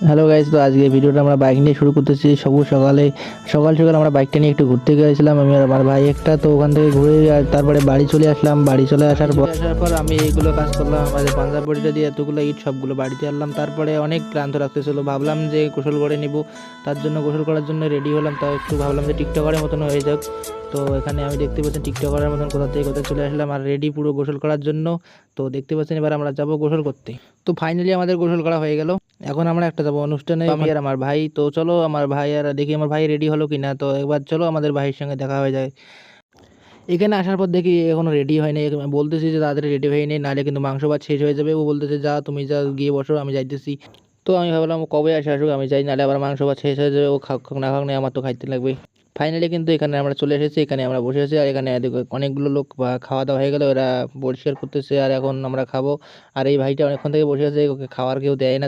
Hello guys, তো আজকে ভিডিওটা আমরা বাইক নিয়ে শুরু করতেছি। সকাল সকাল আমরা বাইকটা নিয়ে একটু ঘুরতে গিয়েছিলাম আমি আর আমার ভাই একটা। তো ওখান থেকে ঘুরে আর তারপরে বাড়ি চলে আসলাম। বাড়ি চলে আসার পর আমি এইগুলো কাজ করলাম, আমাদের পাঞ্জাব বডিটা দিয়ে এতগুলো ইট সবগুলো বাড়িতে আনলাম। তারপরে অনেক ক্লান্ত লাগতেছিল, ভাবলাম যে গোসল করে নিব। তার জন্য গোসল করার জন্য রেডি হলাম। তাও একটু ভাবলাম যে টিকটকারের মতন হয়ে যাক। তো এখানে আমি দেখতে পাচ্ছি টিকটকারের মতন কোথা থেকে কোথায় চলে আসলাম আর রেডি পুরো গোসল করার জন্য। তো দেখতে পাচ্ছেন এবার আমরা যাব গোসল করতে। তো ফাইনালি আমাদের গোসল করা হয়ে গেল। এখন আমরা একটা যাবো অনুষ্ঠানে, আমি আর আমার ভাই। তো চলো আমার ভাই আর দেখি আমার ভাই রেডি হলো কিনা। তো একবার চলো আমাদের ভাইয়ের সঙ্গে দেখা হয়ে যায়। এখানে আসার পর দেখি এখনো রেডি হয়নি। বলতেছি যে তাড়াতাড়ি রেডি হয়নি, নাহলে কিন্তু মাংস ভাত শেষ হয়ে যাবে। ও বলতেছে যা তুমি যা গিয়ে বসো, আমি যাইতেছি। তো আমি ভাবলাম কবে আসুক, আমি যাই, নাহলে আবার মাংস ভাত শেষ হয়ে যাবে। ও খাক খাক না খাক না, আমার তো খাইতে লাগবে। ফাইনালি কিন্তু এখানে আমরা চলে এসেছি, এখানে আমরা বসে আছি। আর এখানে দেখো অনেকগুলো লোক বা খাওয়া দাওয়া হয়ে গেল, ওরা পরিষ্কার করতেছে আর এখন আমরা খাবো। আর এই ভাইটা অনেকক্ষণ থেকে বসে আছে, ওকে খাওয়ার কেউ দেয় না।